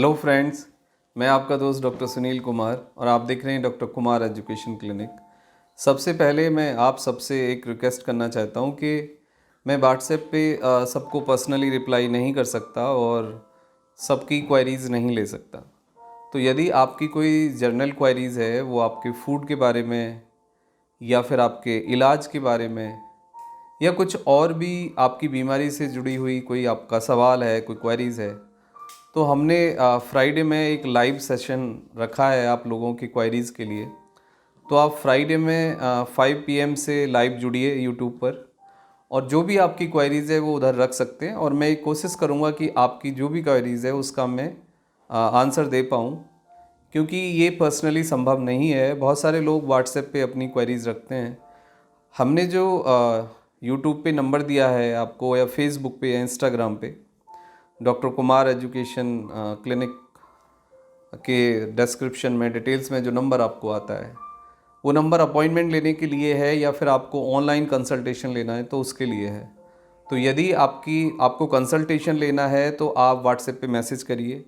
Hello friends, मैं आपका दोस्त डॉक्टर सुनील कुमार और आप देख रहे हैं डॉक्टर कुमार एजुकेशन क्लिनिक। सबसे पहले मैं आप सबसे एक रिक्वेस्ट करना चाहता हूं कि मैं व्हाट्सएप पे सबको पर्सनली रिप्लाई नहीं कर सकता और सबकी क्वेरीज़ नहीं ले सकता। तो यदि आपकी कोई जनरल क्वेरीज़ है, वो आपके फूड के बारे में या फिर आपके इलाज के बारे में या कुछ और भी आपकी बीमारी से जुड़ी हुई कोई आपका सवाल है, कोई क्वेरीज़ है, तो हमने फ्राइडे में एक लाइव सेशन रखा है आप लोगों की क्वेरीज़ के लिए। तो आप फ्राइडे में 5 PM से लाइव जुड़िए यूट्यूब पर और जो भी आपकी क्वेरीज़ है वो उधर रख सकते हैं और मैं कोशिश करूँगा कि आपकी जो भी क्वेरीज़ है उसका मैं आंसर दे पाऊँ, क्योंकि ये पर्सनली संभव नहीं है। बहुत सारे लोग व्हाट्सएप पे अपनी क्वेरीज़ रखते हैं। हमने जो यूट्यूब पे नंबर दिया है आपको या फेसबुक पे या इंस्टाग्राम पे डॉक्टर कुमार एजुकेशन क्लिनिक के डिस्क्रिप्शन में डिटेल्स में जो नंबर आपको आता है, वो नंबर अपॉइंटमेंट लेने के लिए है या फिर आपको ऑनलाइन कंसल्टेशन लेना है तो उसके लिए है। तो यदि आपको कंसल्टेशन लेना है तो आप व्हाट्सएप पे मैसेज करिए,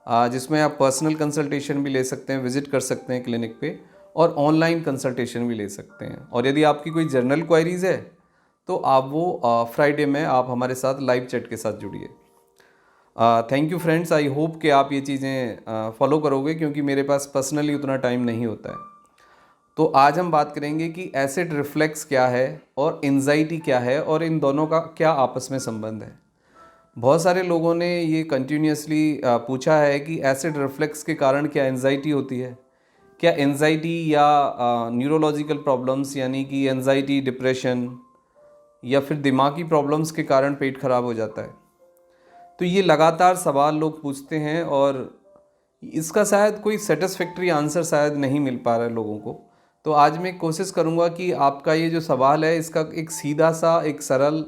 जिसमें आप पर्सनल कंसल्टेशन भी ले सकते हैं, विज़िट कर सकते हैं क्लिनिक पे और ऑनलाइन कंसल्टेशन भी ले सकते हैं। और यदि आपकी कोई जनरल क्वेरीज़ है तो आप वो फ्राइडे में आप हमारे साथ लाइव चैट के साथ जुड़िए। Thank you friends, I hope कि आप ये चीज़ें फॉलो करोगे, क्योंकि मेरे पास पर्सनली उतना टाइम नहीं होता है। तो आज हम बात करेंगे कि एसिड रिफ्लेक्स क्या है और एंजाइटी क्या है और इन दोनों का क्या आपस में संबंध है। बहुत सारे लोगों ने ये कंटिन्यूसली पूछा है कि एसिड रिफ्लेक्स के कारण क्या एंजाइटी होती है, क्या एंजाइटी या न्यूरोलॉजिकल प्रॉब्लम्स यानी कि एंजाइटी, डिप्रेशन या फिर दिमागी प्रॉब्लम्स के कारण पेट खराब हो जाता है। तो ये लगातार सवाल लोग पूछते हैं और इसका शायद कोई सेटिस्फैक्ट्री आंसर शायद नहीं मिल पा रहा है लोगों को। तो आज मैं कोशिश करूंगा कि आपका ये जो सवाल है इसका एक सीधा सा एक सरल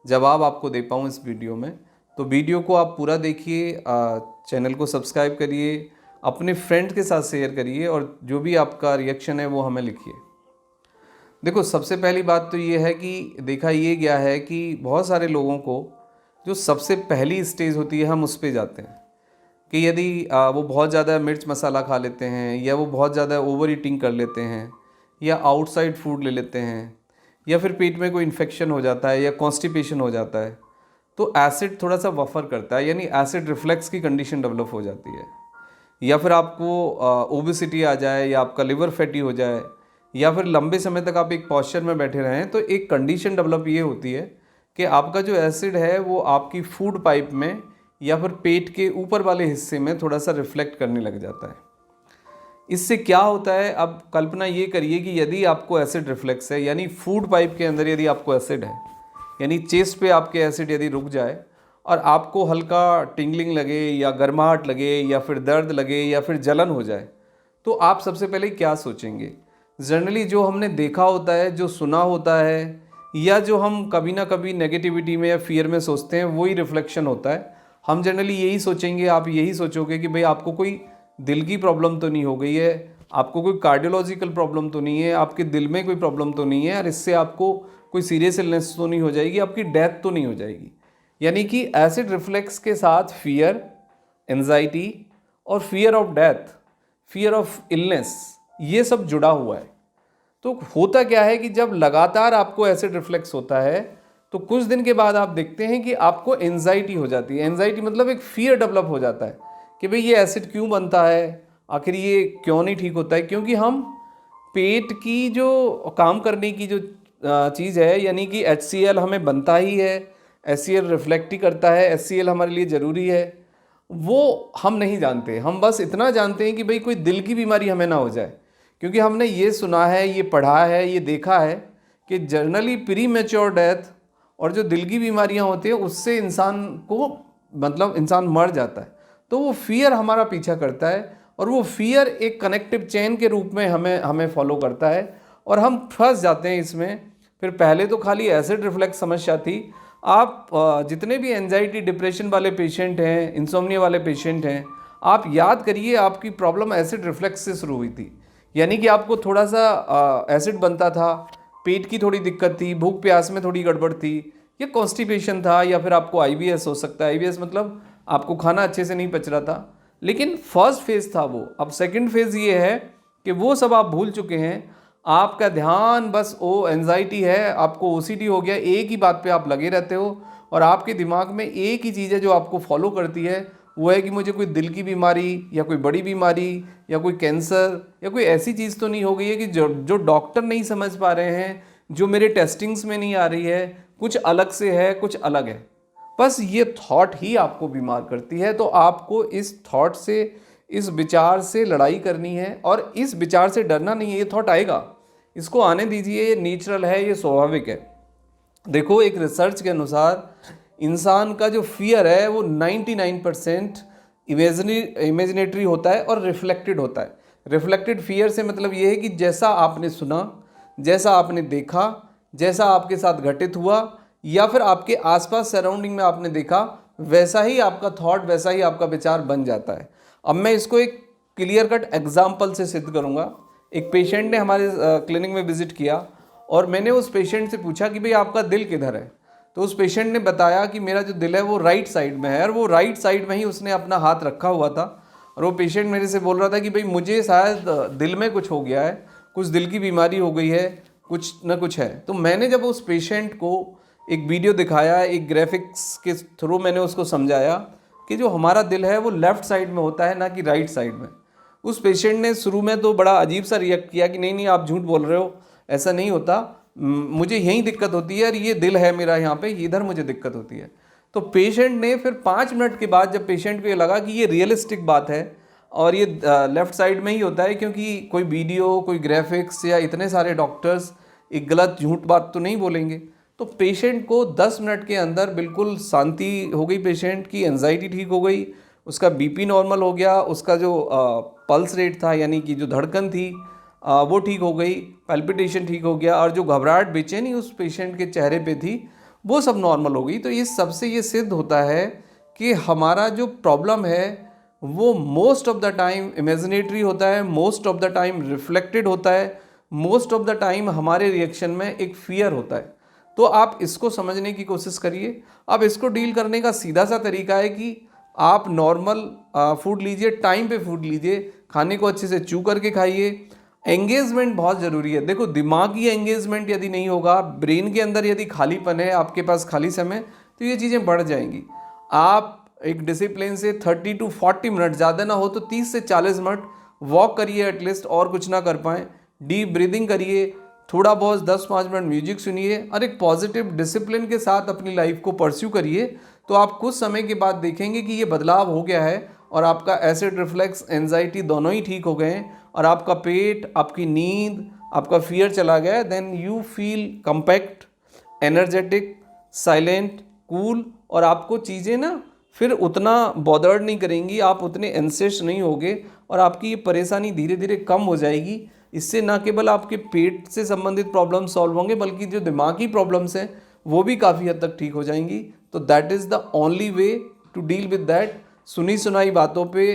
जवाब आपको दे पाऊँ इस वीडियो में। तो वीडियो को आप पूरा देखिए, चैनल को सब्सक्राइब करिए, अपने फ्रेंड के साथ शेयर करिए और जो भी आपका रिएक्शन है वो हमें लिखिए। देखो, सबसे पहली बात तो ये है कि देखा ये गया है कि बहुत सारे लोगों को जो सबसे पहली स्टेज होती है हम उस पे जाते हैं कि यदि वो बहुत ज़्यादा मिर्च मसाला खा लेते हैं या वो बहुत ज़्यादा ओवर ईटिंग कर लेते हैं या आउटसाइड फूड ले लेते हैं या फिर पेट में कोई इन्फेक्शन हो जाता है या कॉन्स्टिपेशन हो जाता है, तो एसिड थोड़ा सा वफ़र करता है, यानी एसिड रिफ्लेक्स की कंडीशन डेवलप हो जाती है। या फिर आपको ओबेसिटी आ जाए या आपका लिवर फैटी हो जाए या फिर लंबे समय तक आप एक पॉस्चर में बैठे रहें, तो एक कंडीशन डेवलप ये होती है कि आपका जो एसिड है वो आपकी फूड पाइप में या फिर पेट के ऊपर वाले हिस्से में थोड़ा सा रिफ्लेक्ट करने लग जाता है। इससे क्या होता है, अब कल्पना ये करिए कि यदि आपको एसिड रिफ्लेक्स है, यानी फूड पाइप के अंदर यदि आपको एसिड है, यानी चेस्ट पे आपके एसिड यदि रुक जाए और आपको हल्का टिंगलिंग लगे या गर्माहट लगे या फिर दर्द लगे या फिर जलन हो जाए, तो आप सबसे पहले क्या सोचेंगे? जनरली जो हमने देखा होता है, जो सुना होता है या जो हम कभी ना कभी नेगेटिविटी में या फियर में सोचते हैं, वही रिफ्लेक्शन होता है। हम जनरली यही सोचेंगे, आप यही सोचोगे कि भाई आपको कोई दिल की प्रॉब्लम तो नहीं हो गई है, आपको कोई कार्डियोलॉजिकल प्रॉब्लम तो नहीं है, आपके दिल में कोई प्रॉब्लम तो नहीं है और इससे आपको कोई सीरियस इलनेस तो नहीं हो जाएगी, आपकी डेथ तो नहीं हो जाएगी। यानी कि एसिड रिफ्लेक्स के साथ फियर, एंजाइटी और fear of death, fear of illness, ये सब जुड़ा हुआ है। तो होता क्या है कि जब लगातार आपको एसिड रिफ्लेक्स होता है तो कुछ दिन के बाद आप देखते हैं कि आपको एंजाइटी हो जाती है। एंजाइटी मतलब एक फियर डेवलप हो जाता है कि भाई ये एसिड क्यों बनता है, आखिर ये क्यों नहीं ठीक होता है, क्योंकि हम पेट की जो काम करने की जो चीज़ है, यानी कि HCl हमें बनता ही है, HCl रिफ्लेक्ट ही करता है, HCl हमारे लिए ज़रूरी है, वो हम नहीं जानते। हम बस इतना जानते हैं कि भाई कोई दिल की बीमारी हमें ना हो जाए, क्योंकि हमने ये सुना है, ये पढ़ा है, ये देखा है कि जनरली प्री मैच्योर डेथ और जो दिल की बीमारियां होती हैं उससे इंसान को मतलब इंसान मर जाता है। तो वो फियर हमारा पीछा करता है और वो फियर एक कनेक्टिव चेन के रूप में हमें फॉलो करता है और हम फंस जाते हैं इसमें। फिर पहले तो खाली एसिड रिफ्लेक्स समस्या थी, आप जितने भी एंजाइटी, डिप्रेशन वाले पेशेंट हैं, इंसोम्निया वाले पेशेंट हैं, आप याद करिए आपकी प्रॉब्लम एसिड रिफ्लेक्स से शुरू हुई थी। यानी कि आपको थोड़ा सा एसिड बनता था, पेट की थोड़ी दिक्कत थी, भूख प्यास में थोड़ी गड़बड़ थी, या कॉन्स्टिपेशन था, या फिर आपको IBS हो सकता है। IBS मतलब आपको खाना अच्छे से नहीं पच रहा था, लेकिन फर्स्ट फेज था वो। अब सेकंड फेज ये है कि वो सब आप भूल चुके हैं, आपका ध्यान बस ओ एंजाइटी है, आपको ओसीडी हो गया, एक ही बात पे आप लगे रहते हो और आपके दिमाग में एक ही चीज़ है जो आपको फॉलो करती है, वो है कि मुझे कोई दिल की बीमारी या कोई बड़ी बीमारी या कोई कैंसर या कोई ऐसी चीज़ तो नहीं हो गई है कि जो डॉक्टर नहीं समझ पा रहे हैं, जो मेरे टेस्टिंग्स में नहीं आ रही है, कुछ अलग से है, कुछ अलग है। बस ये थॉट ही आपको बीमार करती है। तो आपको इस थॉट से, इस विचार से लड़ाई करनी है और इस विचार से डरना नहीं है। ये थॉट आएगा, इसको आने दीजिए, ये नेचुरल है, ये स्वाभाविक है। देखो, एक रिसर्च के अनुसार इंसान का जो फियर है वो 99% इमेजिनेटरी होता है और रिफ्लेक्टेड होता है। रिफ्लेक्टेड फियर से मतलब ये है कि जैसा आपने सुना, जैसा आपने देखा, जैसा आपके साथ घटित हुआ या फिर आपके आसपास सराउंडिंग में आपने देखा, वैसा ही आपका थॉट, वैसा ही आपका विचार बन जाता है। अब मैं इसको एक क्लियर कट एग्जाम्पल से सिद्ध करूँगा। एक पेशेंट ने हमारे क्लिनिक में विजिट किया और मैंने उस पेशेंट से पूछा कि भाई आपका दिल किधर है। तो उस पेशेंट ने बताया कि मेरा जो दिल है वो राइट साइड में है, और वो राइट साइड में ही उसने अपना हाथ रखा हुआ था। और वो पेशेंट मेरे से बोल रहा था कि भाई मुझे शायद दिल में कुछ हो गया है, कुछ दिल की बीमारी हो गई है, कुछ न कुछ है। तो मैंने जब उस पेशेंट को एक वीडियो दिखाया, एक ग्राफिक्स के थ्रू मैंने उसको समझाया कि जो हमारा दिल है वो लेफ़्ट साइड में होता है, ना कि राइट साइड में। उस पेशेंट ने शुरू में तो बड़ा अजीब सा रिएक्ट किया कि नहीं नहीं आप झूठ बोल रहे हो, ऐसा नहीं होता, मुझे यहीं दिक्कत होती है और ये दिल है मेरा यहाँ पे, इधर मुझे दिक्कत होती है। तो पेशेंट ने फिर 5 मिनट के बाद जब पेशेंट को ये लगा कि ये रियलिस्टिक बात है और ये लेफ़्ट साइड में ही होता है, क्योंकि कोई वीडियो, कोई ग्राफिक्स या इतने सारे डॉक्टर्स एक गलत झूठ बात तो नहीं बोलेंगे। तो पेशेंट को 10 मिनट के अंदर बिल्कुल शांति हो गई, पेशेंट की एंजाइटी ठीक हो गई, उसका बीपी नॉर्मल हो गया, उसका जो पल्स रेट था यानी कि जो धड़कन थी वो ठीक हो गई, पैल्पिटेशन ठीक हो गया, और जो घबराहट, बेचैनी उस पेशेंट के चेहरे पे थी वो सब नॉर्मल हो गई। तो इस सबसे ये सिद्ध होता है कि हमारा जो प्रॉब्लम है वो most of the time imaginatory होता है, most of the time reflected होता है, मोस्ट ऑफ द टाइम हमारे रिएक्शन में एक फियर होता है। तो आप इसको समझने की कोशिश करिए। अब इसको डील करने का सीधा सा तरीका है कि आप नॉर्मल फूड लीजिए, टाइम पे फूड लीजिए, खाने को अच्छे से च्यू करके खाइए। एंगेजमेंट बहुत ज़रूरी है। देखो, दिमागी एंगेजमेंट यदि नहीं होगा, ब्रेन के अंदर यदि खालीपन है, आपके पास खाली समय, तो ये चीज़ें बढ़ जाएंगी। आप एक डिसिप्लिन से 30 to 40 मिनट, ज़्यादा ना हो तो 30 से 40 मिनट वॉक करिए एटलीस्ट, और कुछ ना कर पाएँ। डीप ब्रीदिंग करिए, थोड़ा बहुत 10-5 मिनट म्यूजिक सुनिए और एक पॉजिटिव डिसिप्लिन के साथ अपनी लाइफ को परस्यू करिए। तो आप कुछ समय के बाद देखेंगे कि ये बदलाव हो गया है और आपका एसिड रिफ्लेक्स, एंजाइटी दोनों ही ठीक हो गए हैं, और आपका पेट, आपकी नींद, आपका फियर चला गया है। Then you feel compact, energetic, silent, cool, और आपको चीज़ें ना फिर उतना बॉदर्ड नहीं करेंगी, आप उतने एंसेस नहीं होगे और आपकी ये परेशानी धीरे धीरे कम हो जाएगी। इससे ना केवल आपके पेट से संबंधित प्रॉब्लम सॉल्व होंगे, बल्कि जो दिमागी प्रॉब्लम्स हैं वो भी काफ़ी हद तक ठीक हो जाएंगी। तो that is the only way to deal with that. सुनी सुनाई बातों पे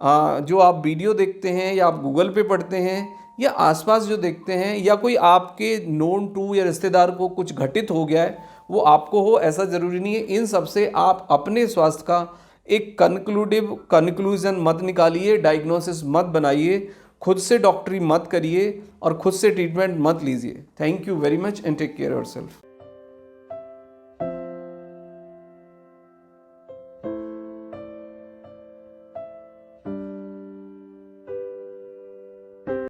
जो आप वीडियो देखते हैं या आप गूगल पे पढ़ते हैं या आसपास जो देखते हैं, या कोई आपके नोन टू या रिश्तेदार को कुछ घटित हो गया है, वो आपको हो ऐसा ज़रूरी नहीं है। इन सब से आप अपने स्वास्थ्य का एक कंक्लूजन मत निकालिए, डायग्नोसिस मत बनाइए, खुद से डॉक्टरी मत करिए और खुद से ट्रीटमेंट मत लीजिए। Thank you very much and take care yourself.